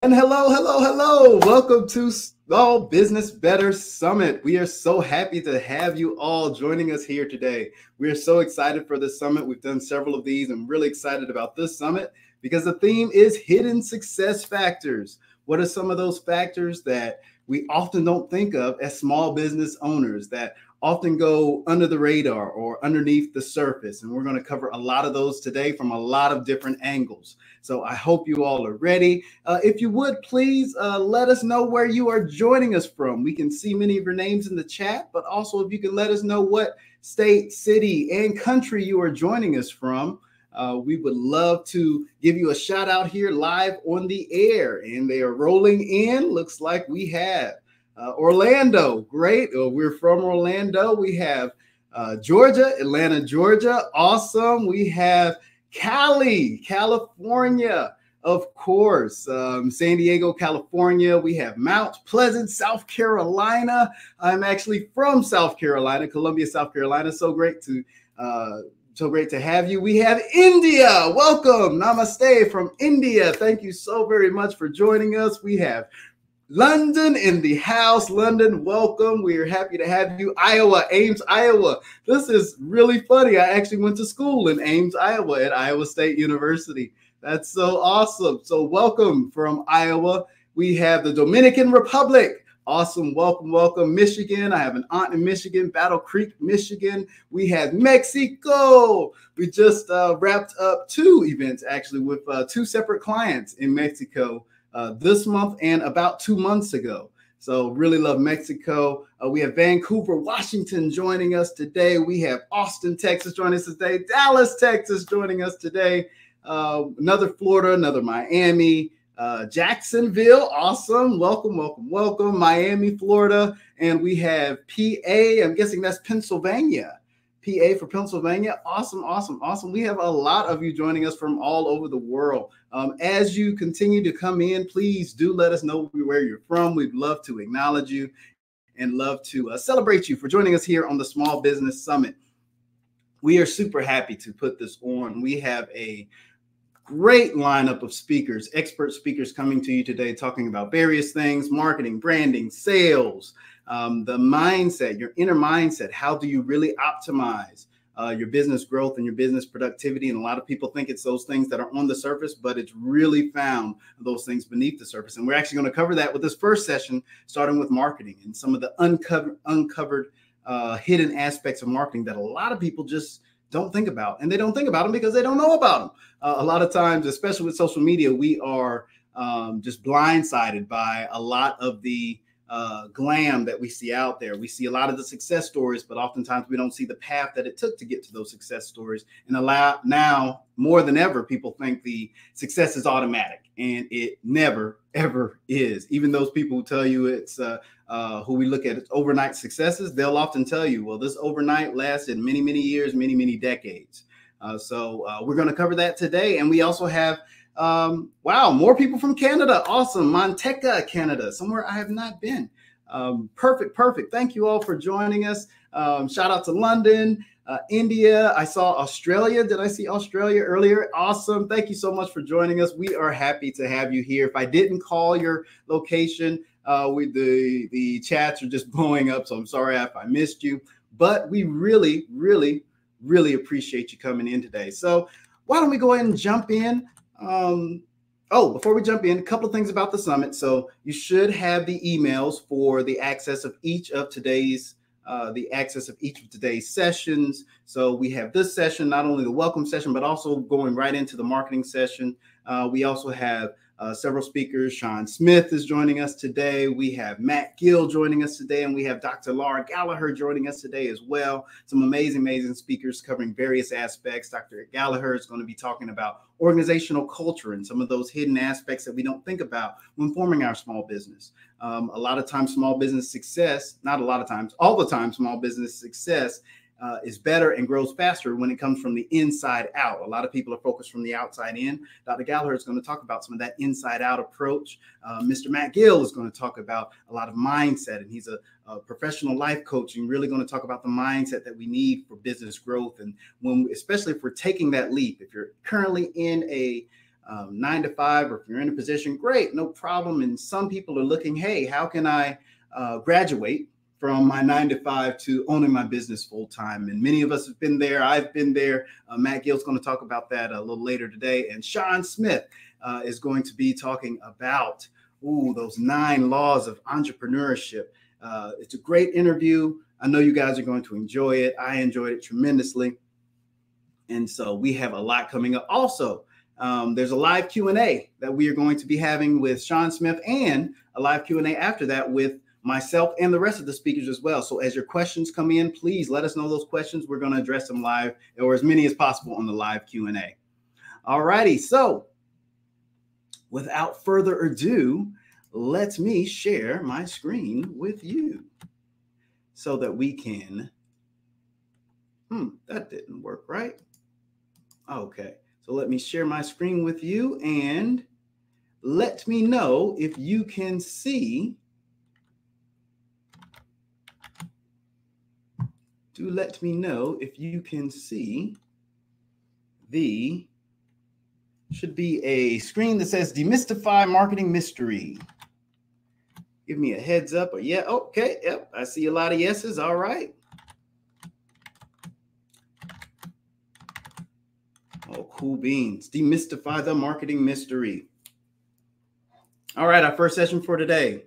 And hello. Welcome to Small Business Better Summit. We are so happy to have you all joining us here today. We are so excited for this summit. We've done several of these. I'm really excited about this summit because the theme is hidden success factors. What are some of those factors that we often don't think of as small business owners that often go under the radar or underneath the surface? And we're going to cover a lot of those today from a lot of different angles. So I hope you all are ready. If you would, please let us know where you are joining us from. We can see many of your names in the chat, but also if you can let us know what state, city, and country you are joining us from. We would love to give you a shout out here live on the air. And they are rolling in. Looks like we have Orlando. Great. We're from Orlando. We have Georgia, Atlanta, Georgia. Awesome. We have Cali, California, of course. San Diego, California. We have Mount Pleasant, South Carolina. I'm actually from South Carolina, Columbia, South Carolina. So great to have you. We have India. Welcome. Namaste from India. Thank you so very much for joining us. We have London in the house. London, welcome. We are happy to have you. Iowa, Ames, Iowa. This is really funny. I actually went to school in Ames, Iowa at Iowa State University. That's so awesome. So welcome from Iowa. We have the Dominican Republic. Awesome. Welcome. Michigan. I have an aunt in Michigan, Battle Creek, Michigan. We have Mexico. We just wrapped up two events actually with two separate clients in Mexico this month and about 2 months ago. So really love Mexico. We have Vancouver, Washington joining us today. We have Austin, Texas joining us today. Dallas, Texas joining us today. Another Florida, another Miami. Jacksonville, awesome. Welcome. Miami, Florida. And we have PA. I'm guessing that's Pennsylvania. PA for Pennsylvania. Awesome. We have a lot of you joining us from all over the world. As you continue to come in, please do let us know where you're from. We'd love to acknowledge you and love to celebrate you for joining us here on the Small Business Summit. We are super happy to put this on. We have a great lineup of speakers, expert speakers coming to you today, talking about various things: marketing, branding, sales, the mindset, your inner mindset. How do you really optimize your business growth and your business productivity? And a lot of people think it's those things that are on the surface, but it's really found those things beneath the surface. And we're actually going to cover that with this first session, starting with marketing and some of the uncovered hidden aspects of marketing that a lot of people just don't think about. And they don't think about them because they don't know about them. A lot of times, especially with social media, we are just blindsided by a lot of the glam that we see out there. We see a lot of the success stories, but oftentimes we don't see the path that it took to get to those success stories. And now more than ever, people think the success is automatic, and it never, ever is. Even those people who tell you it's who we look at as overnight successes, they'll often tell you, well, this overnight lasted many, many years, many decades. So we're going to cover that today. And we also have wow, more people from Canada. Awesome. Manteca, Canada, somewhere I have not been. Perfect. Thank you all for joining us. Shout out to London, India. I saw Australia. Did I see Australia earlier? Awesome. Thank you so much for joining us. We are happy to have you here. If I didn't call your location, the chats are just blowing up, so I'm sorry if I missed you. But we really appreciate you coming in today. So why don't we go ahead and jump in? Before we jump in, a couple of things about the summit. So you should have the emails for the access of each of today's sessions. So we have this session, not only the welcome session, but also going right into the marketing session. We also have several speakers. Sean Smith is joining us today. We have Matt Gill joining us today, and we have Dr. Laura Gallagher joining us today as well. Some amazing speakers covering various aspects. Dr. Gallagher is going to be talking about organizational culture and some of those hidden aspects that we don't think about when forming our small business. A lot of times, small business success, not a lot of times, all the time, small business success is better and grows faster when it comes from the inside out. A lot of people are focused from the outside in. Dr. Gallagher is going to talk about some of that inside out approach. Mr. Matt Gill is going to talk about a lot of mindset, and he's a professional life coach, and really going to talk about the mindset that we need for business growth. And especially if we're taking that leap, if you're currently in a 9 to 5, or if you're in a position, great, no problem. And some people are looking, hey, how can I graduate from my 9 to 5 to owning my business full time? And many of us have been there. I've been there. Matt Gill's going to talk about that a little later today. And Sean Smith is going to be talking about those 9 laws of entrepreneurship. It's a great interview. I know you guys are going to enjoy it. I enjoyed it tremendously. And so we have a lot coming up. Also, there's a live Q&A that we are going to be having with Sean Smith, and a live Q&A after that with myself and the rest of the speakers as well. So as your questions come in, please let us know those questions. We're going to address them live, or as many as possible on the live Q&A. All righty. So without further ado, let me share my screen with you so that we can, that didn't work, right? Okay, so let me share my screen with you and let me know if you can see. Do let me know if you can see should be a screen that says Demystify Marketing Mystery. Give me a heads up. Or yeah, okay, yep, I see a lot of yeses. All right. Oh, cool beans. Demystify the marketing mystery. All right, our first session for today.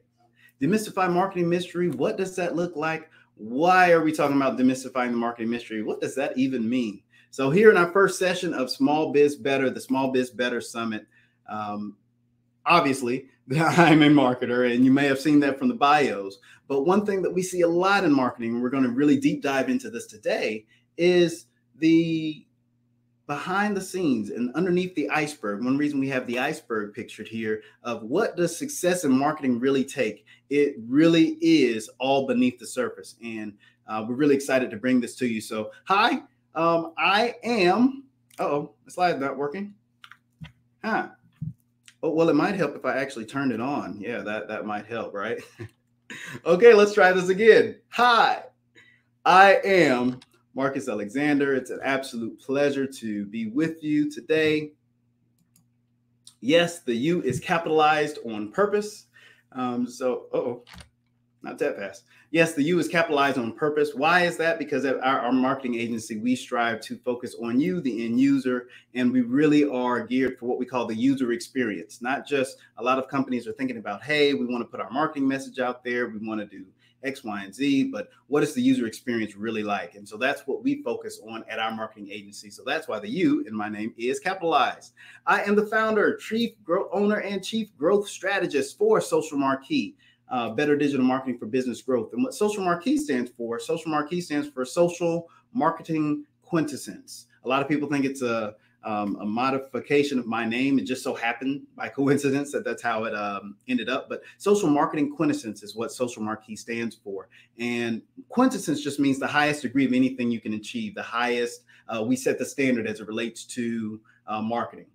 Demystify marketing mystery. What does that look like? Why are we talking about demystifying the marketing mystery? What does that even mean? So here in our first session of Small Biz Better, the Small Biz Better Summit, obviously, I'm a marketer, and you may have seen that from the bios. But one thing that we see a lot in marketing, and we're going to really deep dive into this today, is the behind the scenes and underneath the iceberg. One reason we have the iceberg pictured here of what does success in marketing really take? It really is all beneath the surface. And we're really excited to bring this to you. So, hi, I am, the slide's not working. Huh. Oh, well, it might help if I actually turned it on. Yeah, that might help, right? Okay, let's try this again. Hi, I am Marcus Alexander. It's an absolute pleasure to be with you today. Yes, the U is capitalized on purpose. Not that fast. Yes, the U is capitalized on purpose. Why is that? Because at our marketing agency, we strive to focus on you, the end user, and we really are geared for what we call the user experience. Not just a lot of companies are thinking about, hey, we want to put our marketing message out there. We want to do X, Y, and Z, but what is the user experience really like? And so that's what we focus on at our marketing agency. So that's why the U in my name is capitalized. I am the founder, chief owner, and chief growth strategist for Social Marquee. Better digital marketing for business growth. And what Social Marquee stands for social marketing quintessence. A lot of people think it's a modification of my name. It just so happened by coincidence that that's how it ended up. But social marketing quintessence is what Social Marquee stands for. And quintessence just means the highest degree of anything you can achieve, the highest. We set the standard as it relates to marketing.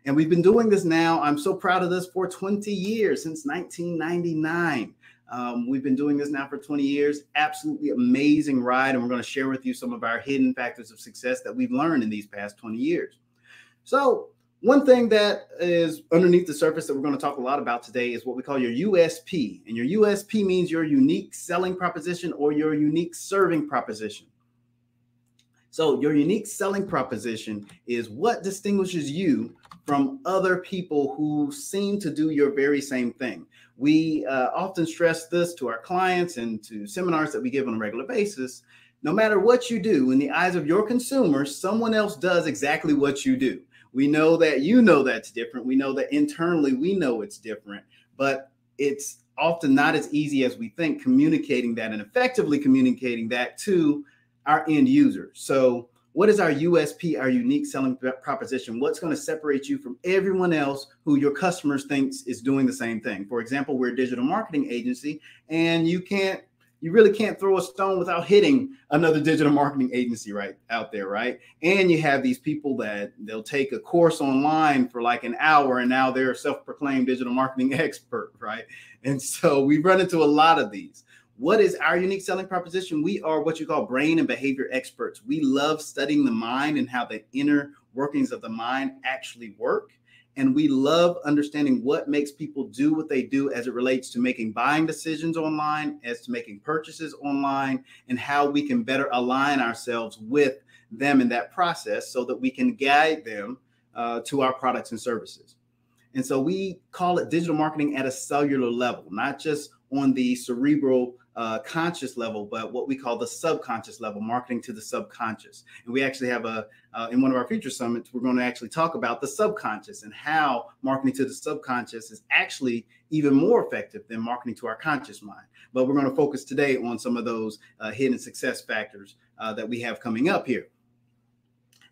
And we've been doing this now, I'm so proud of this, for 20 years, since 1999. We've been doing this now for 20 years. Absolutely amazing ride. And we're going to share with you some of our hidden factors of success that we've learned in these past 20 years. So one thing that is underneath the surface that we're going to talk a lot about today is what we call your USP. And your USP means your unique selling proposition or your unique serving proposition. So your unique selling proposition is what distinguishes you from other people who seem to do your very same thing. We often stress this to our clients and to seminars that we give on a regular basis. No matter what you do, in the eyes of your consumers, someone else does exactly what you do. We know that you know that's different. We know that internally we know it's different, but it's often not as easy as we think communicating that and effectively communicating that to our end user. So what is our USP, our unique selling proposition? What's going to separate you from everyone else who your customers thinks is doing the same thing? For example, we're a digital marketing agency, and you really can't throw a stone without hitting another digital marketing agency right out there, right? And you have these people that they'll take a course online for like an hour, and now they're a self-proclaimed digital marketing expert, right? And so we run into a lot of these. What is our unique selling proposition? We are what you call brain and behavior experts. We love studying the mind and how the inner workings of the mind actually work. And we love understanding what makes people do what they do as it relates to making buying decisions online, as to making purchases online, and how we can better align ourselves with them in that process so that we can guide them to our products and services. And so we call it digital marketing at a cellular level, not just on the cerebral conscious level, but what we call the subconscious level, marketing to the subconscious. And we actually have in one of our future summits, we're going to actually talk about the subconscious and how marketing to the subconscious is actually even more effective than marketing to our conscious mind. But we're going to focus today on some of those hidden success factors that we have coming up here.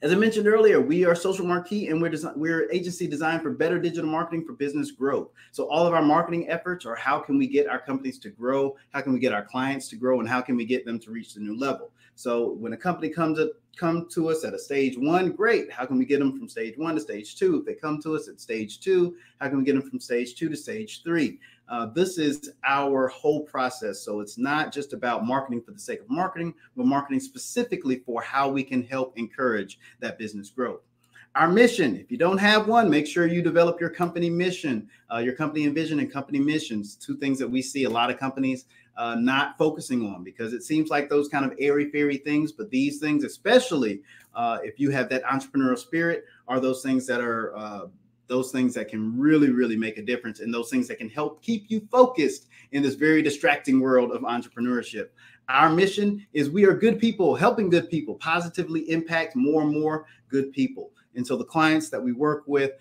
As I mentioned earlier, we are Social Marquee, and we're an agency designed for better digital marketing for business growth. So all of our marketing efforts are how can we get our companies to grow, how can we get our clients to grow, and how can we get them to reach the new level. So when a company come to us at a stage 1, great. How can we get them from stage 1 to stage 2? If they come to us at stage 2, how can we get them from stage 2 to stage 3? This is our whole process. So it's not just about marketing for the sake of marketing, but marketing specifically for how we can help encourage that business growth. Our mission, if you don't have one, make sure you develop your company mission, your company vision and company missions, 2 things that we see a lot of companies not focusing on, because it seems like those kind of airy-fairy things, but these things, especially if you have that entrepreneurial spirit, are those things that are those things that can really, really make a difference, and those things that can help keep you focused in this very distracting world of entrepreneurship. Our mission is we are good people, helping good people positively impact more and more good people. And so the clients that we work with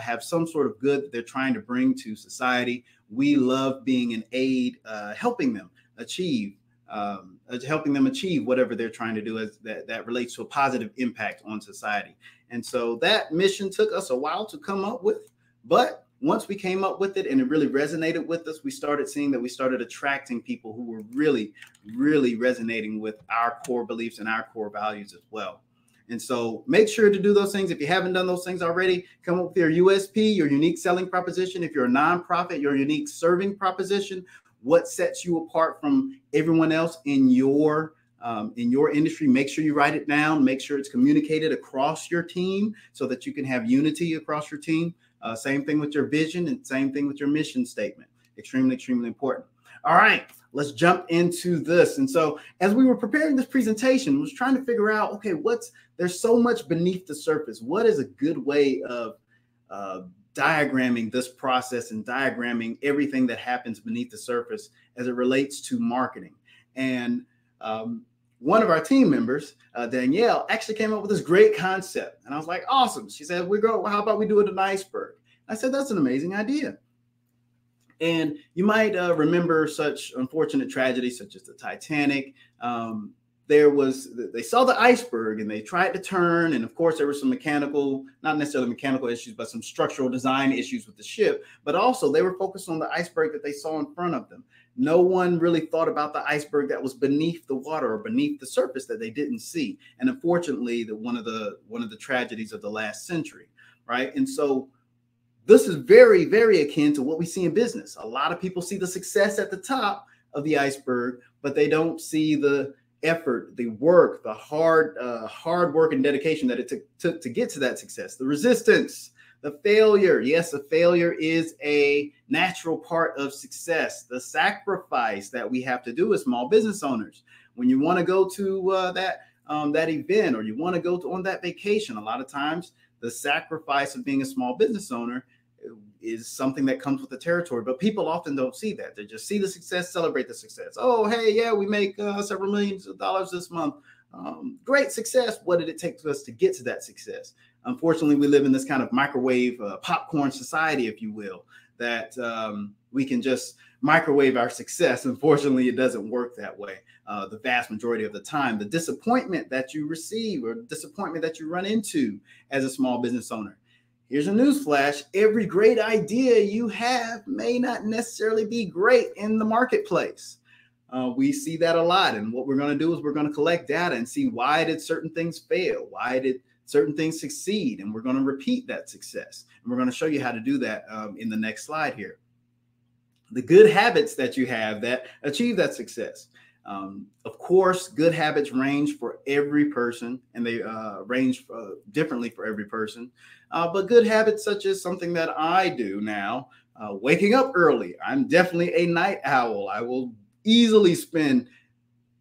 have some sort of good that they're trying to bring to society. We love being an aid, helping them achieve whatever they're trying to do that relates to a positive impact on society. And so that mission took us a while to come up with, but once we came up with it and it really resonated with us, we started seeing that we started attracting people who were really, really resonating with our core beliefs and our core values as well. And so make sure to do those things. If you haven't done those things already, come up with your USP, your unique selling proposition. If you're a nonprofit, your unique serving proposition. What sets you apart from everyone else in your industry? Make sure you write it down. Make sure it's communicated across your team so that you can have unity across your team. Same thing with your vision and same thing with your mission statement. Extremely, extremely important. All right, let's jump into this. And so as we were preparing this presentation, I was trying to figure out, okay, there's so much beneath the surface. What is a good way of diagramming this process and diagramming everything that happens beneath the surface as it relates to marketing? And one of our team members, Danielle, actually came up with this great concept. And I was like, awesome. She said, how about we do it an iceberg? I said, that's an amazing idea. And you might remember such unfortunate tragedies such as the Titanic. They saw the iceberg and they tried to turn. And of course, there were some not necessarily mechanical issues, but some structural design issues with the ship. But also they were focused on the iceberg that they saw in front of them. No one really thought about the iceberg that was beneath the water or beneath the surface that they didn't see. And unfortunately, one of the tragedies of the last century, right? And so this is very, very akin to what we see in business. A lot of people see the success at the top of the iceberg, but they don't see the effort, the work, the hard work and dedication that it took to get to that success, the resistance, the failure. Yes, a failure is a natural part of success. The sacrifice that we have to do as small business owners. When you want to go to that event, or you want to go on that vacation, a lot of times the sacrifice of being a small business owner is something that comes with the territory, but people often don't see that. They just see the success, celebrate the success. Oh, hey, yeah, we make several millions of dollars this month. Great success. What did it take for us to get to that success? Unfortunately, we live in this kind of microwave popcorn society, if you will, that we can just microwave our success. Unfortunately, it doesn't work that way. The vast majority of the time, the disappointment that you receive or disappointment that you run into as a small business owner. Here's a news flash. Every great idea you have may not necessarily be great in the marketplace. We see that a lot. And what we're going to do is we're going to collect data and see, why did certain things fail? Why did certain things succeed? And we're going to repeat that success. And we're going to show you how to do that in the next slide here. The good habits that you have that achieve that success. Of course, good habits range for every person, and they range differently for every person. But good habits, such as something that I do now, waking up early. I'm definitely a night owl. I will easily spend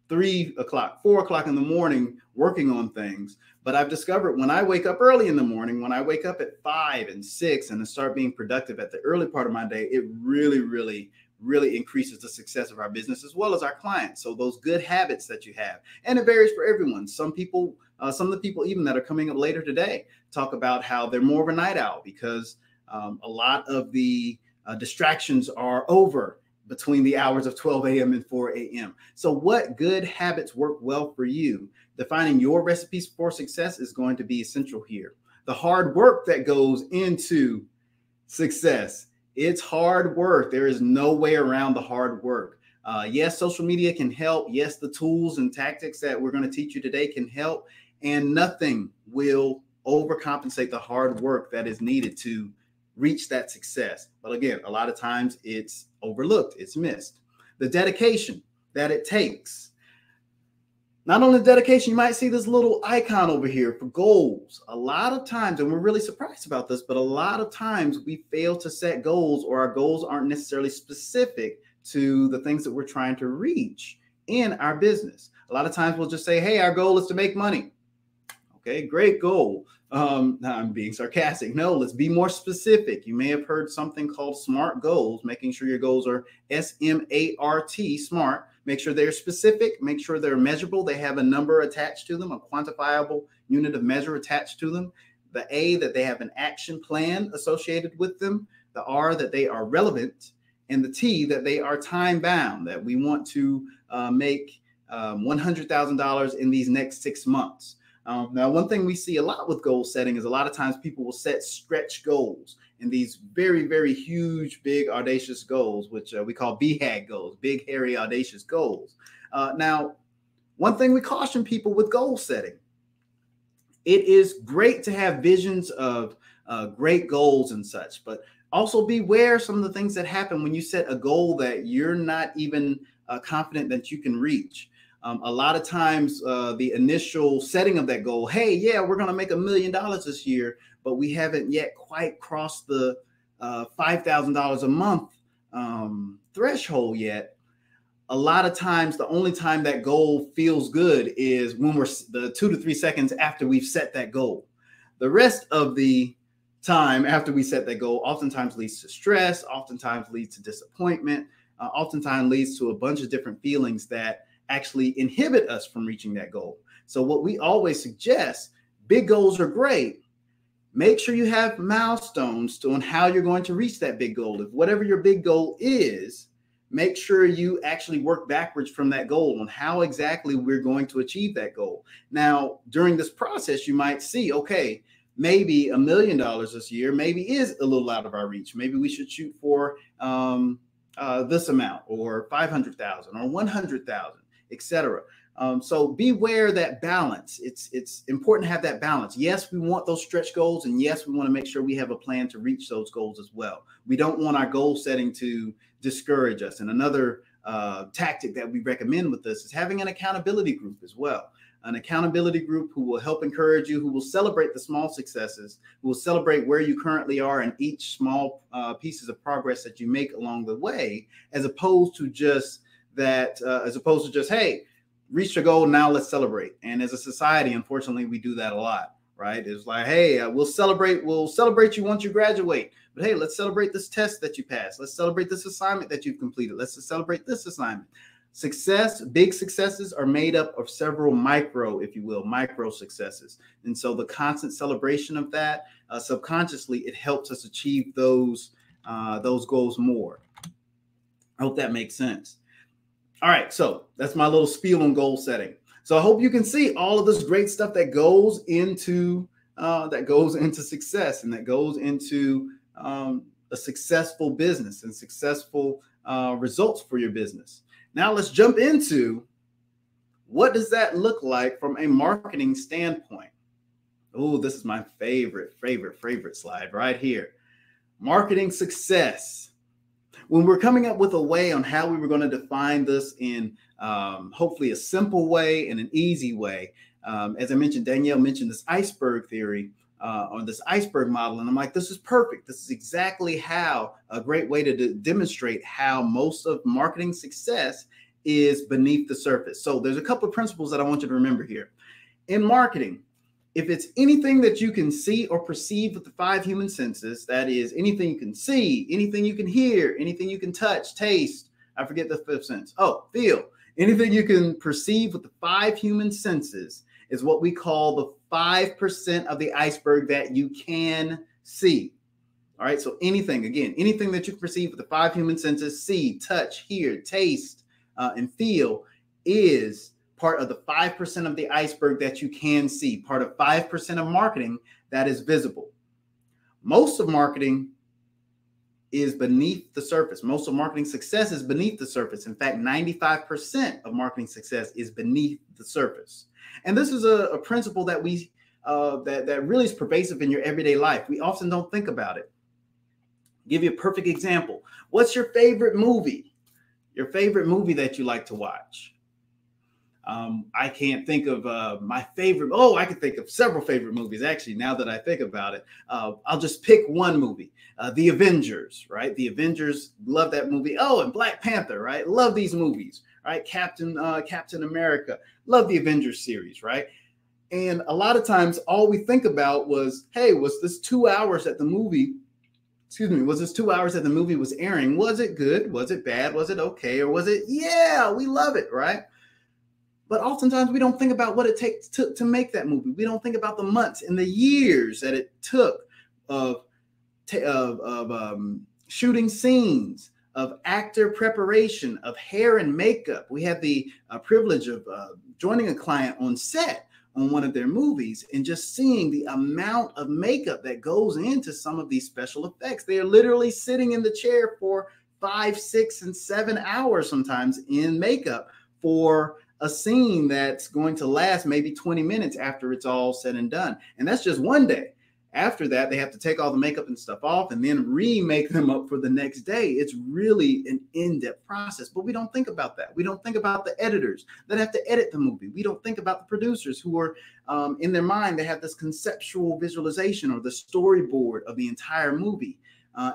3 o'clock, 4 o'clock in the morning working on things. But I've discovered when I wake up early in the morning, when I wake up at 5 and 6 and start being productive at the early part of my day, it really increases the success of our business as well as our clients. So those good habits that you have, and it varies for everyone. Some people, some of the people even that are coming up later today, talk about how they're more of a night owl because a lot of the distractions are over between the hours of 12 a.m. and 4 a.m. So what good habits work well for you? Defining your recipes for success is going to be essential here. The hard work that goes into success. It's hard work. There is no way around the hard work. Yes, social media can help. Yes, the tools and tactics that we're going to teach you today can help. And nothing will overcompensate the hard work that is needed to reach that success. But again, a lot of times it's overlooked, it's missed. The dedication that it takes. Not only dedication, you might see this little icon over here for goals. A lot of times, and we're really surprised about this, but a lot of times we fail to set goals, or our goals aren't necessarily specific to the things that we're trying to reach in our business. A lot of times we'll just say, hey, our goal is to make money. Okay, great goal. Now I'm being sarcastic. No, let's be more specific. You may have heard something called SMART goals, making sure your goals are S-M-A-R-T, SMART. Make sure they're specific, make sure they're measurable. They have a number attached to them, a quantifiable unit of measure attached to them. The A, that they have an action plan associated with them. The R, that they are relevant. And the T, that they are time bound, that we want to make $100,000 in these next 6 months. Now, one thing we see a lot with goal setting is a lot of times people will set stretch goals and these very huge, big, audacious goals, which we call BHAG goals, big, hairy, audacious goals. Now, one thing we caution people with goal setting, it is great to have visions of great goals and such, but also beware some of the things that happen when you set a goal that you're not even confident that you can reach. A lot of times the initial setting of that goal, hey, yeah, we're going to make $1 million this year, but we haven't yet quite crossed the $5,000 a month threshold yet. A lot of times, the only time that goal feels good is when we're the 2 to 3 seconds after we've set that goal. The rest of the time after we set that goal oftentimes leads to stress, oftentimes leads to disappointment, oftentimes leads to a bunch of different feelings that actually inhibit us from reaching that goal. So what we always suggest, big goals are great. Make sure you have milestones on how you're going to reach that big goal. If whatever your big goal is, make sure you actually work backwards from that goal on how exactly we're going to achieve that goal. Now, during this process, you might see, okay, maybe $1 million this year maybe is a little out of our reach. Maybe we should shoot for this amount, or 500,000 or 100,000, etc. So beware that balance. It's important to have that balance. Yes, we want those stretch goals, and yes, we want to make sure we have a plan to reach those goals as well. We don't want our goal setting to discourage us. And another tactic that we recommend with this is having an accountability group as well. An accountability group who will help encourage you, who will celebrate the small successes, who will celebrate where you currently are and each small pieces of progress that you make along the way, as opposed to just, hey, reach your goal, now let's celebrate. And as a society, unfortunately, we do that a lot, right? It's like, hey, we'll celebrate you once you graduate. But hey, let's celebrate this test that you passed. Let's celebrate this assignment that you've completed. Let's celebrate this assignment. Success, big successes are made up of several micro, if you will, micro successes. And so the constant celebration of that, subconsciously, it helps us achieve those goals more. I hope that makes sense. All right, so that's my little spiel on goal setting. So I hope you can see all of this great stuff that goes into success, and that goes into a successful business and successful results for your business. Now let's jump into what does that look like from a marketing standpoint. Oh, this is my favorite slide right here. Marketing success. when we're coming up with a way on how we were going to define this in hopefully a simple way and an easy way, as I mentioned, Danielle mentioned this iceberg theory or this iceberg model. And I'm like, this is perfect. This is exactly how a great way to demonstrate how most of marketing success is beneath the surface. So there's a couple of principles that I want you to remember here. In marketing, if it's anything that you can see or perceive with the 5 human senses, that is anything you can see, anything you can hear, anything you can touch, taste, I forget the 5th sense. Oh, feel. Anything you can perceive with the 5 human senses is what we call the 5% of the iceberg that you can see. All right. So anything, again, anything that you can perceive with the 5 human senses, see, touch, hear, taste, and feel is part of the 5% of the iceberg that you can see, part of 5% of marketing that is visible. Most of marketing is beneath the surface. Most of marketing success is beneath the surface. In fact, 95% of marketing success is beneath the surface. And this is a principle that we that really is pervasive in your everyday life. We often don't think about it. I'll give you a perfect example. What's your favorite movie? Your favorite movie that you like to watch? I can't think of my favorite. Oh, I can think of several favorite movies, actually, now that I think about it. I'll just pick one movie, The Avengers, right? The Avengers, love that movie. Oh, and Black Panther, right? Love these movies, right? Captain America, love the Avengers series, right? And a lot of times all we think about was, hey, was this 2 hours that the movie, was this 2 hours that the movie was airing? Was it good? Was it bad? Was it okay? Or was it, yeah, we love it, right? But oftentimes we don't think about what it takes to make that movie. We don't think about the months and the years that it took of shooting scenes, of actor preparation, of hair and makeup. We had the privilege of joining a client on set on one of their movies and just seeing the amount of makeup that goes into some of these special effects. They are literally sitting in the chair for 5, 6, and 7 hours sometimes in makeup for a scene that's going to last maybe 20 minutes after it's all said and done. And that's just one day. After that, they have to take all the makeup and stuff off and then remake them up for the next day. It's really an in-depth process, but we don't think about that. We don't think about the editors that have to edit the movie. We don't think about the producers who are in their mind, they have this conceptual visualization or the storyboard of the entire movie.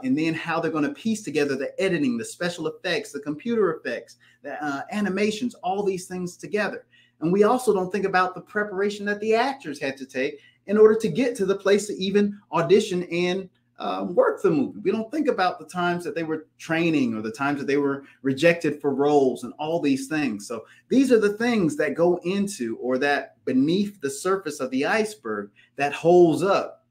And then how they're going to piece together the editing, the special effects, the computer effects, the animations, all these things together. And we also don't think about the preparation that the actors had to take in order to get to the place to even audition and work the movie. We don't think about the times that they were training or the times that they were rejected for roles and all these things. So these are the things that go into, or that beneath the surface of the iceberg that holds up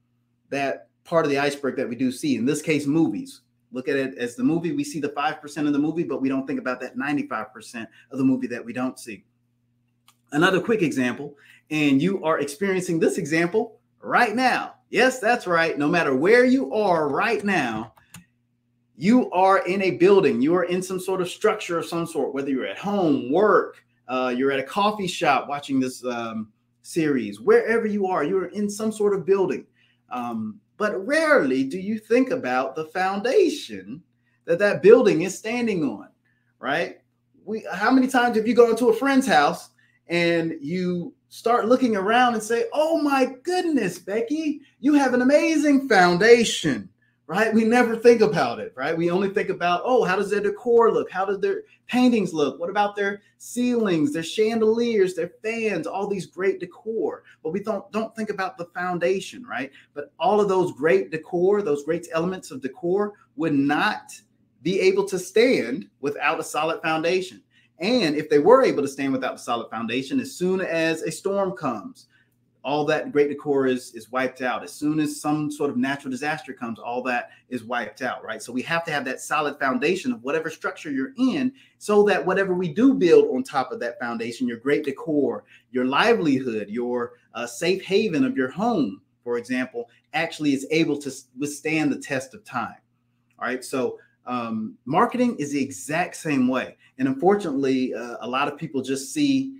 that part of the iceberg that we do see. In this case, movies. Look at it as the movie. We see the 5% of the movie, but we don't think about that 95% of the movie that we don't see. Another quick example, and you are experiencing this example right now. Yes, that's right. No matter where you are right now, you are in a building. You are in some sort of structure of some sort, whether you're at home, work, you're at a coffee shop watching this series, wherever you are, you're in some sort of building. But rarely do you think about the foundation that that building is standing on, right? How many times have you gone to a friend's house and you start looking around and say, oh my goodness, Becky, you have an amazing foundation, right? We never think about it, right? We only think about, oh, how does their decor look? How does their paintings look? What about their ceilings, their chandeliers, their fans, all these great decor? But we don't think about the foundation, right? But all of those great decor, those great elements of decor would not be able to stand without a solid foundation. And if they were able to stand without a solid foundation, as soon as a storm comes, all that great decor is wiped out. As soon as some sort of natural disaster comes, all that is wiped out, right? So we have to have that solid foundation of whatever structure you're in, so that whatever we do build on top of that foundation, your great decor, your livelihood, your safe haven of your home, for example, actually is able to withstand the test of time. All right. So marketing is the exact same way. And unfortunately, a lot of people just see,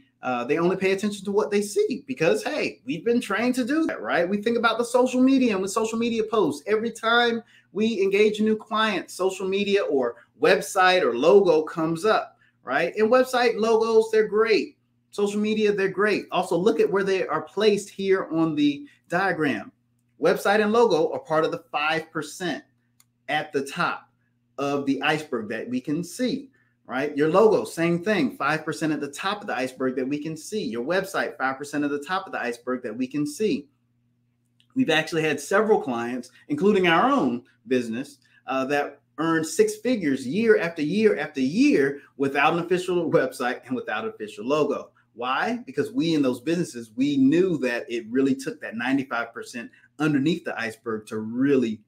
they only pay attention to what they see because, hey, we've been trained to do that, right? We think about the social media and with social media posts. Every time we engage a new client, social media or website or logo comes up, right? And website logos, they're great. Social media, they're great. Also, look at where they are placed here on the diagram. Website and logo are part of the 5% at the top of the iceberg that we can see, right? Your logo, same thing, 5% at the top of the iceberg that we can see. Your website, 5% at the top of the iceberg that we can see. We've actually had several clients, including our own business, that earned 6 figures year after year after year without an official website and without an official logo. Why? Because we in those businesses, we knew that it really took that 95% underneath the iceberg to really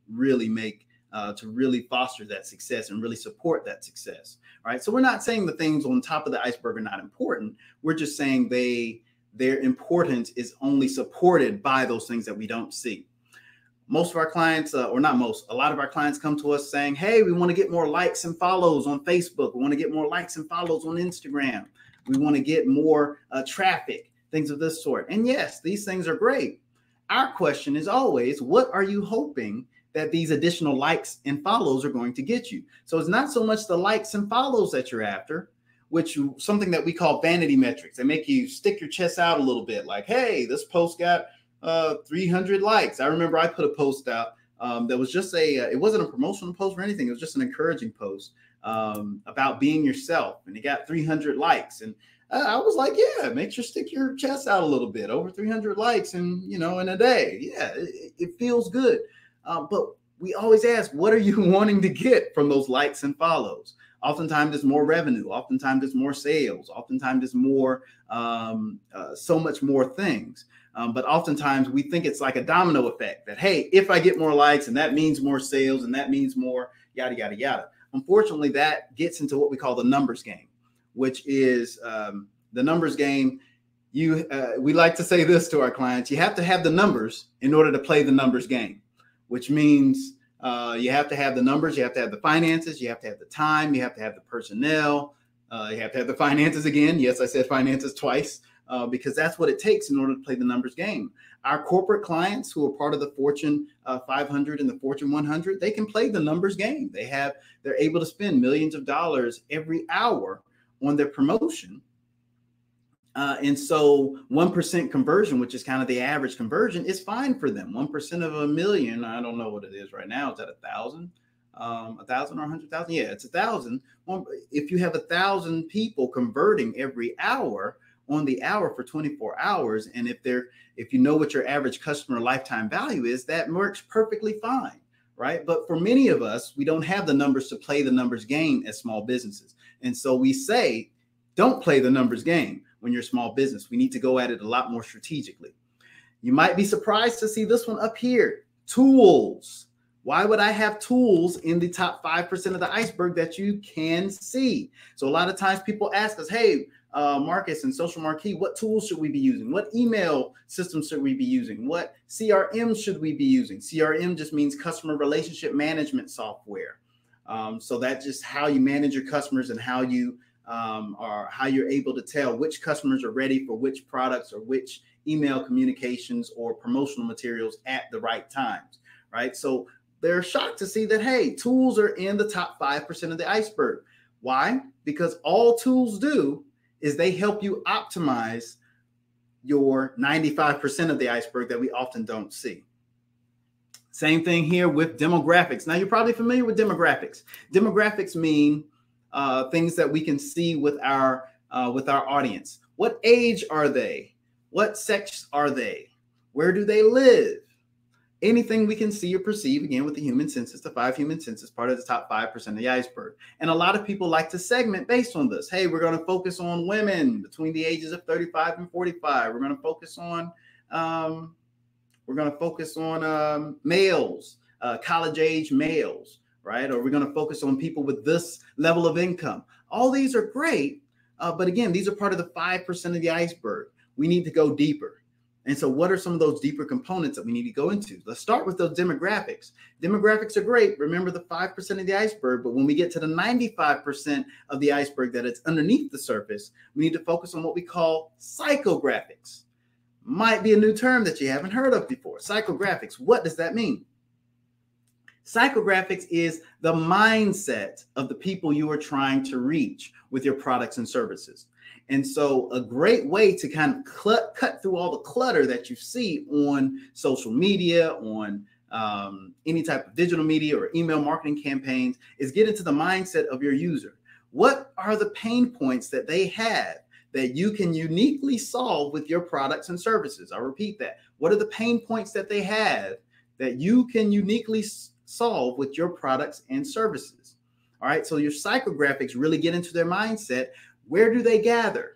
make, to really foster that success and really support that success, right? So we're not saying the things on top of the iceberg are not important. We're just saying their importance is only supported by those things that we don't see. Most of our clients, or not most, a lot of our clients come to us saying, hey, we want to get more likes and follows on Facebook. We want to get more likes and follows on Instagram. We want to get more traffic, things of this sort. And yes, these things are great. Our question is always, what are you hoping that these additional likes and follows are going to get you? So it's not so much the likes and follows that you're after, which something that we call vanity metrics. They make you stick your chest out a little bit like, hey, this post got 300 likes. I remember I put a post out that was just it wasn't a promotional post or anything. It was just an encouraging post about being yourself. And it got 300 likes. And I was like, yeah, make sure stick your chest out a little bit. Over 300 likes in a day. Yeah, it feels good. But we always ask, what are you wanting to get from those likes and follows? Oftentimes it's more revenue. Oftentimes it's more sales. Oftentimes it's more, so much more things. But oftentimes we think it's like a domino effect that, hey, if I get more likes and that means more sales and that means more yada, yada, yada. Unfortunately, that gets into what we call the numbers game, which is the numbers game. We like to say this to our clients. You have to have the numbers in order to play the numbers game, which means you have to have the numbers, you have to have the finances, you have to have the time, you have to have the personnel, you have to have the finances again. Yes, I said finances twice because that's what it takes in order to play the numbers game. Our corporate clients who are part of the Fortune 500 and the Fortune 100, they can play the numbers game. They're able to spend millions of dollars every hour on their promotion. And so 1% conversion, which is kind of the average conversion, is fine for them. 1% of a million, I don't know what it is right now. Is that 1,000? 1,000 or 100,000? Yeah, it's 1,000. If you have 1,000 people converting every hour on the hour for 24 hours, and if you know what your average customer lifetime value is, that works perfectly fine, right? But for many of us, we don't have the numbers to play the numbers game as small businesses. And so we say, don't play the numbers game when you're a small business. We need to go at it a lot more strategically. You might be surprised to see this one up here, tools. Why would I have tools in the top 5% of the iceberg that you can see? So a lot of times people ask us, hey, Marcus and Social Marquee, what tools should we be using? What email systems should we be using? What CRM should we be using? CRM just means customer relationship management software. So that's just how you manage your customers and how you how you're able to tell which customers are ready for which products or which email communications or promotional materials at the right times, right? So they're shocked to see that, hey, tools are in the top 5% of the iceberg. Why? Because all tools do is they help you optimize your 95% of the iceberg that we often don't see. Same thing here with demographics. Now, you're probably familiar with demographics. Demographics mean things that we can see with our audience. What age are they? What sex are they? Where do they live? Anything we can see or perceive, again, with the human senses, the 5 human senses, part of the top 5% of the iceberg. And a lot of people like to segment based on this. Hey, we're going to focus on women between the ages of 35 and 45. We're going to focus on males, college-age males, right? Or we're going to focus on people with this level of income. All these are great, but again, these are part of the 5% of the iceberg. We need to go deeper. And so what are some of those deeper components that we need to go into? Let's start with those demographics. Demographics are great. Remember the 5% of the iceberg, but when we get to the 95% of the iceberg that is underneath the surface, we need to focus on what we call psychographics. Might be a new term that you haven't heard of before. Psychographics, what does that mean? Psychographics is the mindset of the people you are trying to reach with your products and services. And so a great way to kind of cut through all the clutter that you see on social media, on any type of digital media or email marketing campaigns is get into the mindset of your user. What are the pain points that they have that you can uniquely solve with your products and services? I'll repeat that. What are the pain points that they have that you can uniquely solve with your products and services? All right, so your psychographics really get into their mindset. Where do they gather?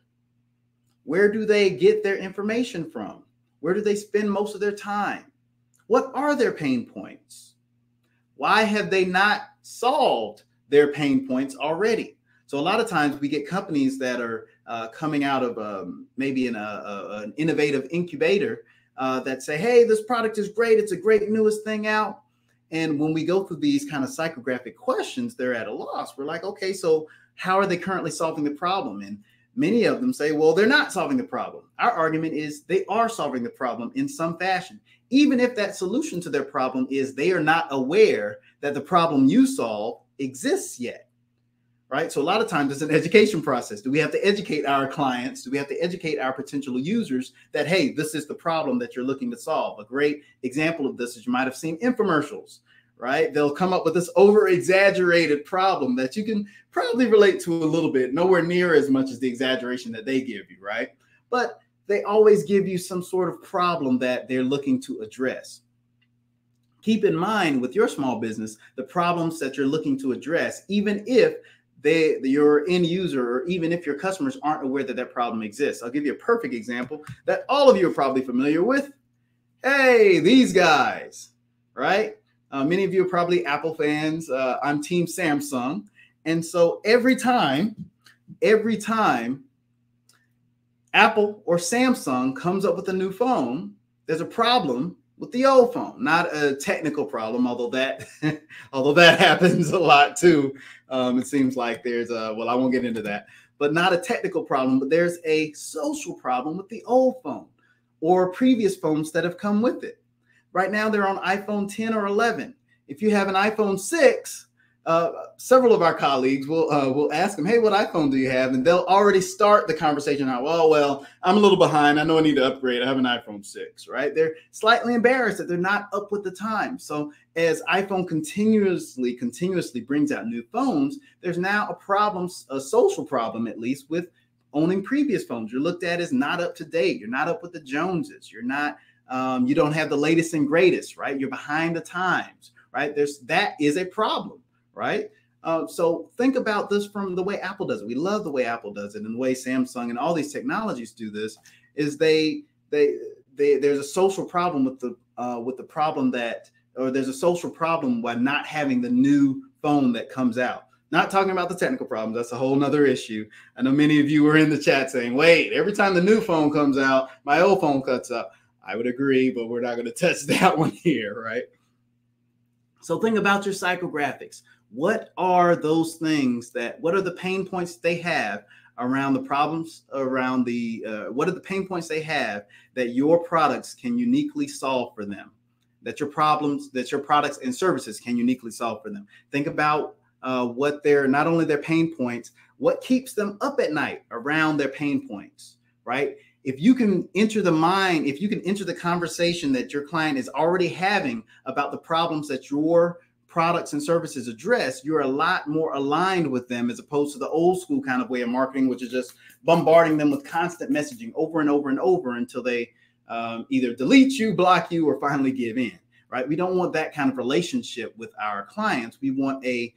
Where do they get their information from? Where do they spend most of their time? What are their pain points? Why have they not solved their pain points already? So a lot of times we get companies that are coming out of maybe an innovative incubator that say, hey, this product is great. It's a great newest thing out. And when we go through these kind of psychographic questions, they're at a loss. We're like, okay, so how are they currently solving the problem? And many of them say, well, they're not solving the problem. Our argument is they are solving the problem in some fashion, even if that solution to their problem is they are not aware that the problem you solve exists yet. Right? So a lot of times it's an education process. Do we have to educate our clients? Do we have to educate our potential users that, hey, this is the problem that you're looking to solve? A great example of this is you might have seen infomercials, right? They'll come up with this over-exaggerated problem that you can probably relate to a little bit, nowhere near as much as the exaggeration that they give you, right? But they always give you some sort of problem that they're looking to address. Keep in mind with your small business, the problems that you're looking to address, even if your end user, or even if your customers aren't aware that that problem exists. I'll give you a perfect example that all of you are probably familiar with. Hey, these guys, right? Many of you are probably Apple fans. I'm Team Samsung. And so every time Apple or Samsung comes up with a new phone, there's a problem with the old phone. Not a technical problem, although that happens a lot too. It seems like there's well, I won't get into that, but not a technical problem, but there's a social problem with the old phone or previous phones that have come with it. Right now, they're on iPhone 10 or 11. If you have an iPhone 6, several of our colleagues will ask them, hey, what iPhone do you have? And they'll already start the conversation out. Well, I'm a little behind. I know I need to upgrade. I have an iPhone 6, right? They're slightly embarrassed that they're not up with the time. So as iPhone continuously brings out new phones, there's now a problem, a social problem, at least, with owning previous phones. You're looked at as not up to date. You're not up with the Joneses. You're not, you don't have the latest and greatest, right? You're behind the times, right? That is a problem. Right. So think about this from the way Apple does it. We love the way Apple does it, and the way Samsung and all these technologies do this is there's a social problem with the problem there's a social problem by not having the new phone that comes out. Not talking about the technical problems. That's a whole nother issue. I know many of you were in the chat saying, wait, every time the new phone comes out, my old phone cuts up. I would agree, but we're not going to touch that one here. Right. So think about your psychographics. What are those things what are the pain points they have around the problems, around what are the pain points they have that your products can uniquely solve for them, that your products and services can uniquely solve for them? Think about what not only their pain points, what keeps them up at night around their pain points, right? If you can enter the conversation that your client is already having about the problems that your products and services address, you're a lot more aligned with them as opposed to the old school kind of way of marketing, which is just bombarding them with constant messaging over and over and over until they either delete you, block you, or finally give in, right? We don't want that kind of relationship with our clients. We want a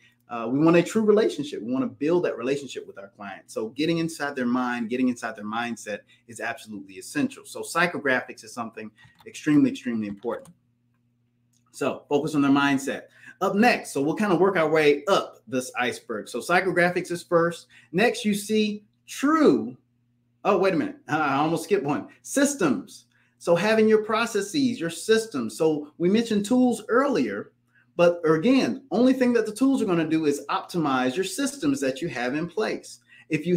true relationship. We want to build that relationship with our clients. So getting inside their mind, getting inside their mindset is absolutely essential. So psychographics is something extremely, extremely important. So focus on their mindset. Up next, so we'll kind of work our way up this iceberg. So psychographics is first. Next, you see true. Oh, wait a minute. I almost skipped one. Systems. So having your processes, your systems. So we mentioned tools earlier, but again, only thing that the tools are going to do is optimize your systems that you have in place. If you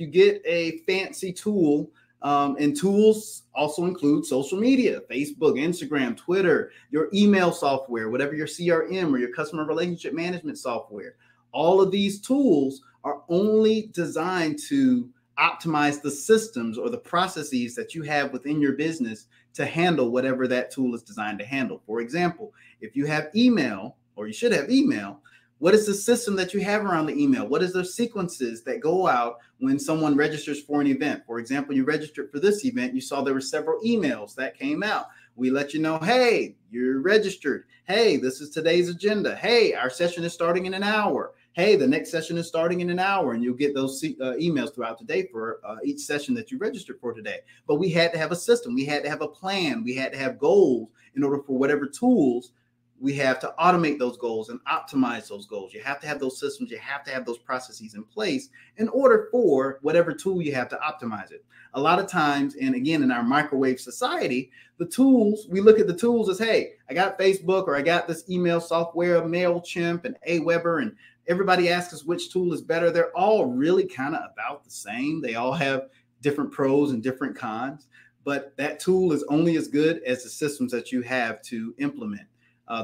get a fancy tool And tools also include social media, Facebook, Instagram, Twitter, your email software, whatever your CRM or your customer relationship management software. All of these tools are only designed to optimize the systems or the processes that you have within your business to handle whatever that tool is designed to handle. For example, if you have email, or you should have email, what is the system that you have around the email? What is the sequences that go out when someone registers for an event? For example, you registered for this event, you saw there were several emails that came out. We let you know, hey, you're registered. Hey, this is today's agenda. Hey, our session is starting in an hour. Hey, the next session is starting in an hour, and you'll get those emails throughout the day for each session that you registered for today. But we had to have a system. We had to have a plan. We had to have goals in order for whatever tools we have to automate those goals and optimize those goals. You have to have those systems. You have to have those processes in place in order for whatever tool you have to optimize it. A lot of times, and again, in our microwave society, the tools, we look at the tools as, hey, I got Facebook, or I got this email software, MailChimp and Aweber, and everybody asks us which tool is better. They're all really kind of about the same. They all have different pros and different cons, but that tool is only as good as the systems that you have to implement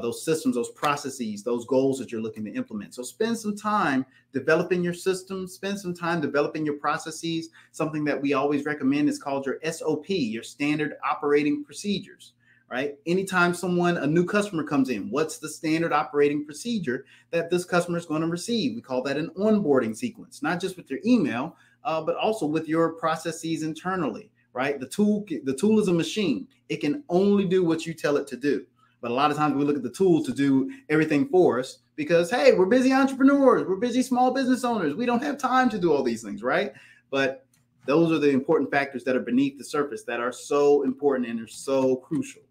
those systems, those processes, those goals that you're looking to implement. So spend some time developing your systems, spend some time developing your processes. Something that we always recommend is called your SOP, your standard operating procedures, right? Anytime a new customer comes in, what's the standard operating procedure that this customer is going to receive? We call that an onboarding sequence, not just with your email, but also with your processes internally, right? The tool is a machine. It can only do what you tell it to do. But a lot of times we look at the tool to do everything for us because, hey, we're busy entrepreneurs, we're busy small business owners. We don't have time to do all these things, right? But those are the important factors that are beneath the surface that are so important and are so crucial.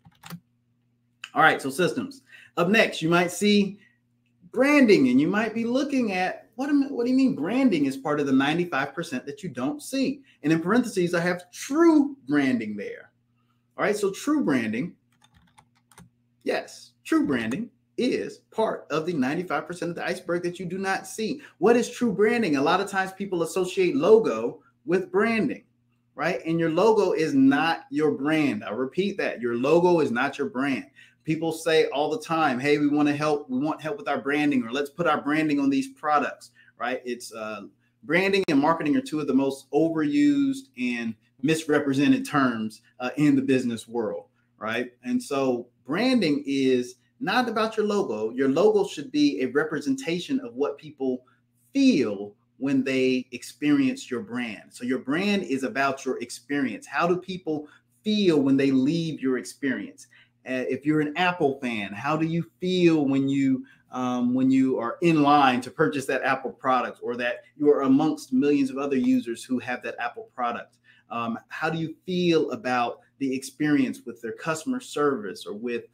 All right, so systems. Up next, you might see branding, and you might be looking at, what do you mean branding is part of the 95% that you don't see? And in parentheses, I have true branding there. All right, so true branding. Yes, true branding is part of the 95% of the iceberg that you do not see. What is true branding? A lot of times people associate logo with branding, right? And your logo is not your brand. I'll repeat that. Your logo is not your brand. People say all the time, hey, we want help with our branding, or let's put our branding on these products, right? It's branding and marketing are two of the most overused and misrepresented terms in the business world, right? And so branding is not about your logo. Your logo should be a representation of what people feel when they experience your brand. So your brand is about your experience. How do people feel when they leave your experience? If you're an Apple fan, how do you feel when you are in line to purchase that Apple product, or that you are amongst millions of other users who have that Apple product? How do you feel about the experience with their customer service, or with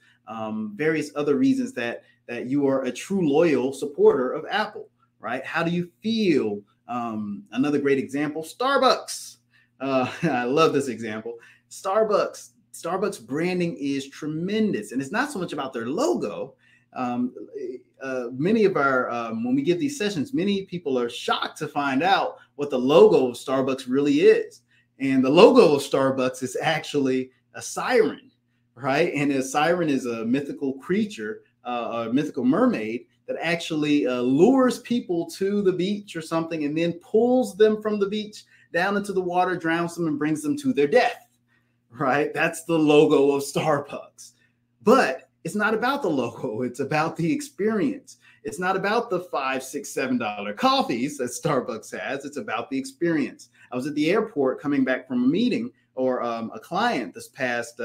various other reasons that you are a true loyal supporter of Apple, right? How do you feel? Another great example, Starbucks. I love this example. Starbucks branding is tremendous, and it's not so much about their logo. Many of our, when we give these sessions, many people are shocked to find out what the logo of Starbucks really is. And the logo of Starbucks is actually a siren, right? And a siren is a mythical creature, a mythical mermaid that actually lures people to the beach or something, and then pulls them from the beach down into the water, drowns them, and brings them to their death, right? That's the logo of Starbucks. But it's not about the logo. It's about the experience. It's not about the $5, $6, $7 coffees that Starbucks has. It's about the experience. I was at the airport coming back from a meeting or a client this past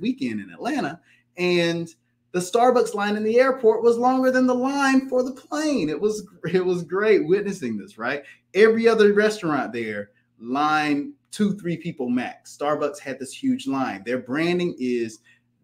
weekend in Atlanta, and the Starbucks line in the airport was longer than the line for the plane. It was great witnessing this, right? Every other restaurant there, line 2-3 people max. Starbucks had this huge line. Their branding is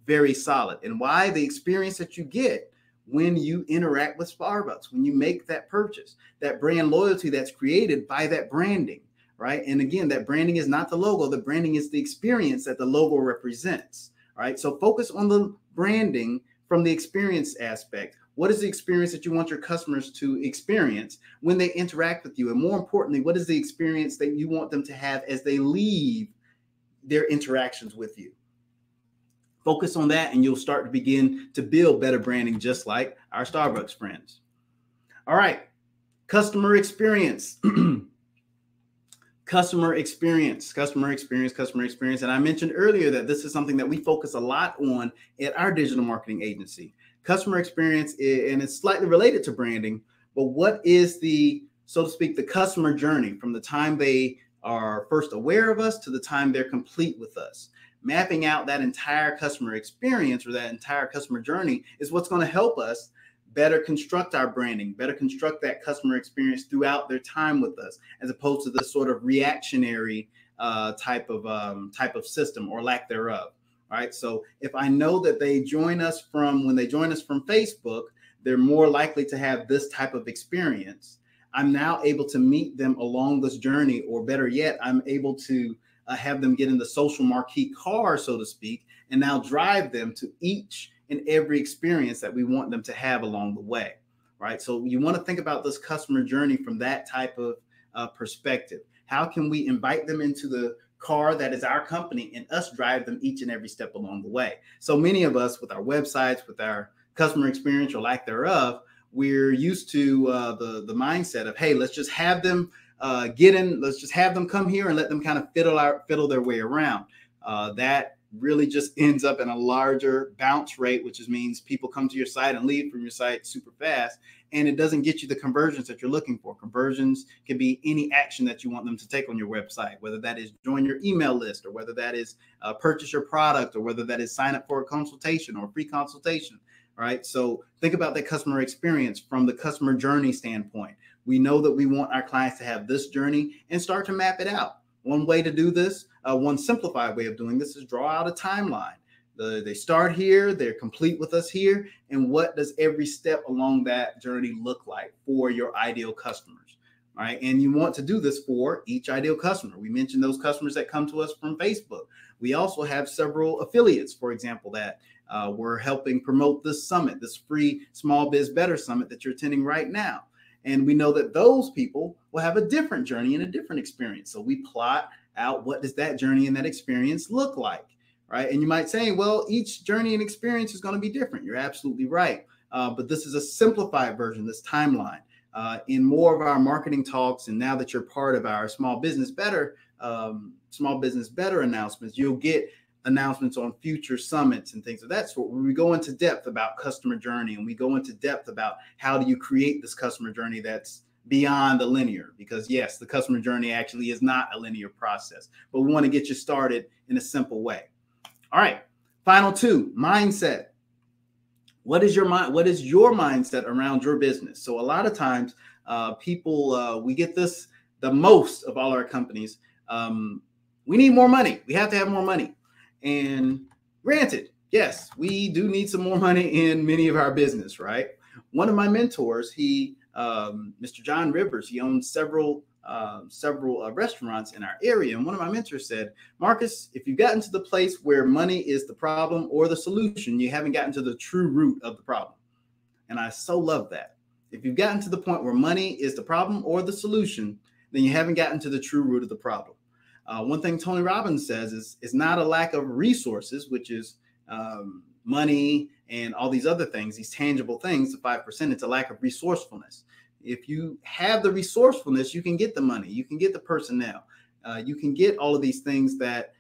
very solid. And why? The experience that you get when you interact with Starbucks, when you make that purchase, that brand loyalty that's created by that branding, right? And again, that branding is not the logo. The branding is the experience that the logo represents, right? So focus on the branding from the experience aspect. What is the experience that you want your customers to experience when they interact with you? And more importantly, what is the experience that you want them to have as they leave their interactions with you? Focus on that, and you'll start to begin to build better branding, just like our Starbucks friends. All right, customer experience. Customer experience. And I mentioned earlier that this is something that we focus a lot on at our digital marketing agency. Customer experience, and it's slightly related to branding, but what is the, so to speak, the customer journey from the time they are first aware of us to the time they're complete with us? Mapping out that entire customer experience or that entire customer journey is what's going to help us better construct our branding, better construct that customer experience throughout their time with us, as opposed to this sort of reactionary type of system or lack thereof. All right. So if I know that when they join us from Facebook, they're more likely to have this type of experience, I'm now able to meet them along this journey, or better yet, I'm able to have them get in the social marquee car, so to speak, and now drive them to each and every experience that we want them to have along the way, right? So you want to think about this customer journey from that type of perspective. How can we invite them into the car that is our company and us drive them each and every step along the way? So many of us with our websites, with our customer experience or lack thereof, we're used to the mindset of, hey, let's just have them let's just have them come here and let them kind of fiddle their way around. That really just ends up in a larger bounce rate, which means people come to your site and leave from your site super fast, and it doesn't get you the conversions that you're looking for. Conversions can be any action that you want them to take on your website, whether that is join your email list, or whether that is purchase your product, or whether that is sign up for a consultation or a free consultation. Right. So think about that customer experience from the customer journey standpoint. We know that we want our clients to have this journey, and start to map it out. One way to do this, one simplified way of doing this, is draw out a timeline. They start here, they're complete with us here, and what does every step along that journey look like for your ideal customers? All right. And you want to do this for each ideal customer. We mentioned those customers that come to us from Facebook. We also have several affiliates, for example, that we're helping promote this summit, this free Small Biz Better Summit that you're attending right now. And we know that those people will have a different journey and a different experience. So we plot out, what does that journey and that experience look like, right? And you might say, well, each journey and experience is going to be different. You're absolutely right. But this is a simplified version, this timeline. In more of our marketing talks, and now that you're part of our Small Business Better announcements, you'll get announcements on future summits and things of that sort, where we go into depth about customer journey, and we go into depth about how do you create this customer journey that's beyond the linear, because yes, the customer journey actually is not a linear process, but we want to get you started in a simple way. All right, final two, mindset. What is your mindset around your business? So a lot of times people, we get this, the most of all our companies, we need more money. We have to have more money. And granted, yes, we do need some more money in many of our business, right? One of my mentors, Mr. John Rivers, he owns several restaurants in our area. And one of my mentors said, Marcus, if you've gotten to the place where money is the problem or the solution, you haven't gotten to the true root of the problem. And I so love that. If you've gotten to the point where money is the problem or the solution, then you haven't gotten to the true root of the problem. One thing Tony Robbins says is it's not a lack of resources, which is money and all these other things, these tangible things, the 5%, it's a lack of resourcefulness. If you have the resourcefulness, you can get the money, you can get the personnel, you can get all of these things that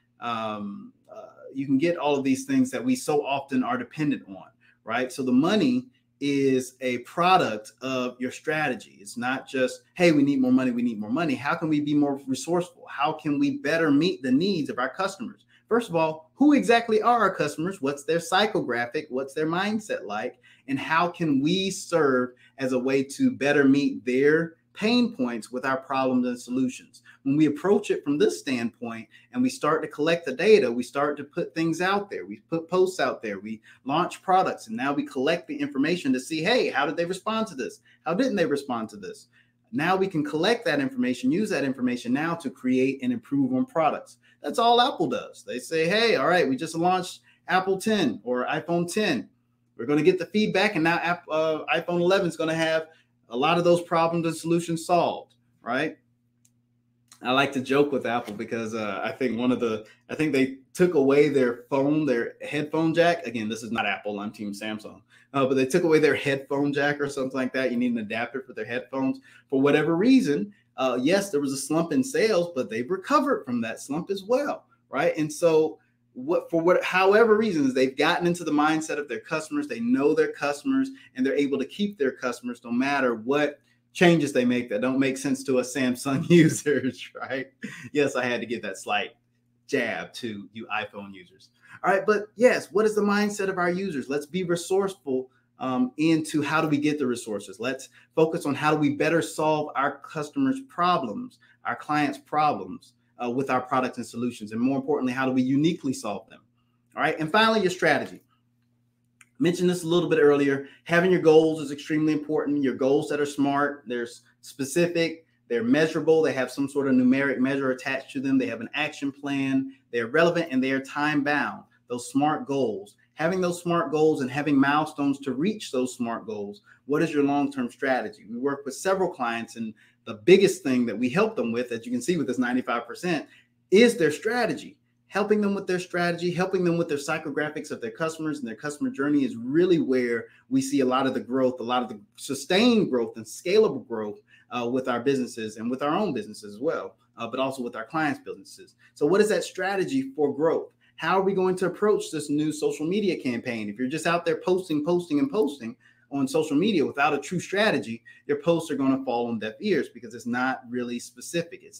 we so often are dependent on, right? So the money is a product of your strategy. It's not just, hey, we need more money, we need more money. How can we be more resourceful? How can we better meet the needs of our customers? First of all, who exactly are our customers? What's their psychographic? What's their mindset like? And how can we serve as a way to better meet their pain points with our problems and solutions? When we approach it from this standpoint and we start to collect the data, we start to put things out there. We put posts out there, we launch products, and now we collect the information to see, hey, how did they respond to this? How didn't they respond to this? Now we can collect that information, use that information now to create and improve on products. That's all Apple does. They say, hey, all right, we just launched Apple 10 or iPhone 10. We're going to get the feedback, and now iPhone 11 is going to have a lot of those problems and solutions solved, right? I like to joke with Apple because I think they took away their headphone jack. Again, this is not Apple, I'm Team Samsung. But they took away their headphone jack or something like that. You need an adapter for their headphones. For whatever reason, yes, there was a slump in sales, but they've recovered from that slump as well, right? And so however reasons, they've gotten into the mindset of their customers. They know their customers, and they're able to keep their customers no matter what changes they make that don't make sense to us Samsung users, right? Yes, I had to give that slight jab to you iPhone users. All right, but yes, what is the mindset of our users? Let's be resourceful into how do we get the resources. Let's focus on how do we better solve our customers' problems, our clients' problems with our products and solutions. And more importantly, how do we uniquely solve them? All right, and finally, your strategy. Mentioned this a little bit earlier. Having your goals is extremely important. Your goals that are smart, they're specific, they're measurable, they have some sort of numeric measure attached to them, they have an action plan, they're relevant, and they are time bound. Those smart goals. Having those smart goals and having milestones to reach those smart goals. What is your long-term strategy? We work with several clients, and the biggest thing that we help them with, as you can see with this 95%, is their strategy. Helping them with their strategy, helping them with their psychographics of their customers and their customer journey is really where we see a lot of the growth, a lot of the sustained growth and scalable growth with our businesses and with our own businesses as well, but also with our clients' businesses. So what is that strategy for growth? How are we going to approach this new social media campaign? If you're just out there posting on social media without a true strategy, your posts are going to fall on deaf ears because it's not really specific. It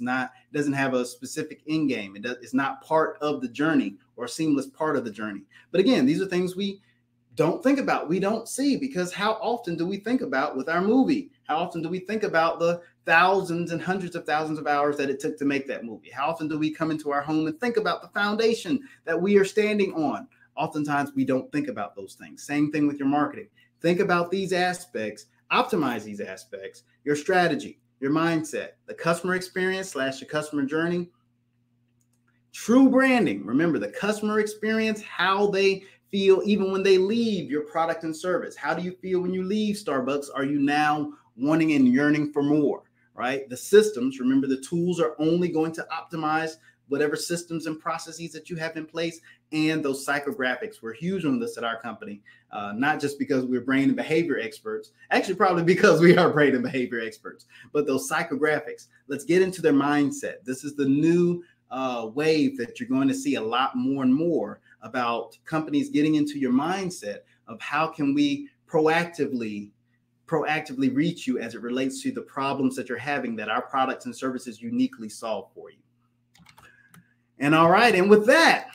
doesn't have a specific end game. It's not part of the journey or a seamless part of the journey. But again, these are things we don't think about. We don't see, because how often do we think about with our movie? How often do we think about the thousands and hundreds of thousands of hours that it took to make that movie? How often do we come into our home and think about the foundation that we are standing on? Oftentimes we don't think about those things. Same thing with your marketing. Think about these aspects, optimize these aspects, your strategy, your mindset, the customer experience / your customer journey, true branding. Remember the customer experience, how they feel even when they leave your product and service. How do you feel when you leave Starbucks? Are you now wanting and yearning for more, right? The systems, remember the tools are only going to optimize whatever systems and processes that you have in place, and those psychographics. We're huge on this at our company, not just because we're brain and behavior experts, actually probably because we are brain and behavior experts, but those psychographics. Let's get into their mindset. This is the new wave that you're going to see a lot more and more about companies getting into your mindset of how can we proactively reach you as it relates to the problems that you're having that our products and services uniquely solve for you. And all right, and with that,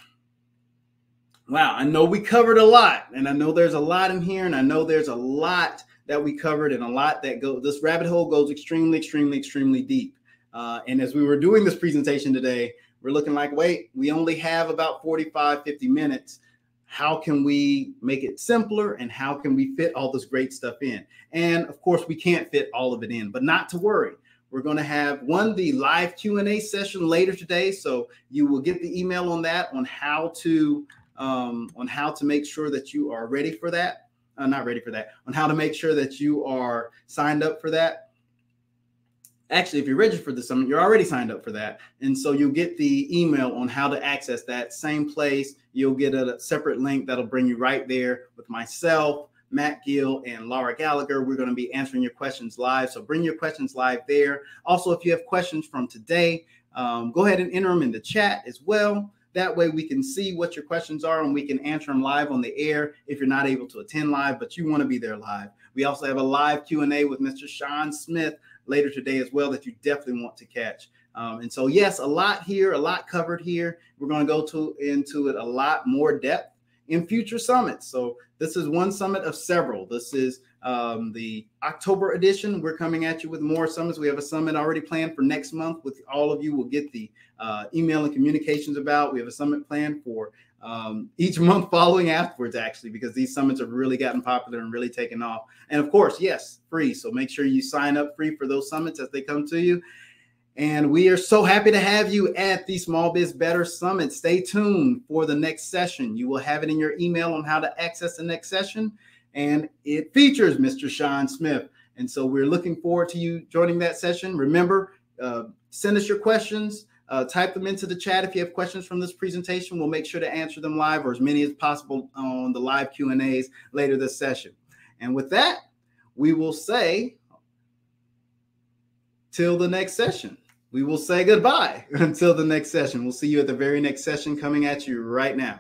wow, I know we covered a lot, and I know there's a lot in here, and I know there's a lot that we covered, and a lot that this rabbit hole goes extremely, extremely, extremely deep. And as we were doing this presentation today, we're looking like, wait, we only have about 45, 50 minutes. How can we make it simpler, and how can we fit all this great stuff in? And of course, we can't fit all of it in, but not to worry. We're going to have the live Q&A session later today. So you will get the email on that, on how to make sure that you are ready for that. Not ready for that, on how to make sure that you are signed up for that. Actually, if you're registered for the summit, you're already signed up for that. And so you'll get the email on how to access that same place. You'll get a separate link that'll bring you right there with myself, Matt Gill, and Laura Gallagher. We're going to be answering your questions live. So bring your questions live there. Also, if you have questions from today, go ahead and enter them in the chat as well. That way we can see what your questions are and we can answer them live on the air if you're not able to attend live, but you want to be there live. We also have a live Q&A with Mr. Sean Smith later today as well that you definitely want to catch. And so, yes, a lot here, a lot covered here. We're going to go into it a lot more depth in future summits. So this is one summit of several. This is the October edition. We're coming at you with more summits. We have a summit already planned for next month, with all of you will get the email and communications about. We have a summit planned for each month following afterwards, actually, because these summits have really gotten popular and really taken off. And of course, yes, free. So make sure you sign up free for those summits as they come to you. And we are so happy to have you at the Small Biz Better Summit. Stay tuned for the next session. You will have it in your email on how to access the next session. and it features Mr. Sean Smith. And so we're looking forward to you joining that session. Remember, send us your questions. Type them into the chat if you have questions from this presentation. We'll make sure to answer them live, or as many as possible on the live Q&As later this session. And with that, we will say till the next session. We will say goodbye until the next session. We'll see you at the very next session coming at you right now.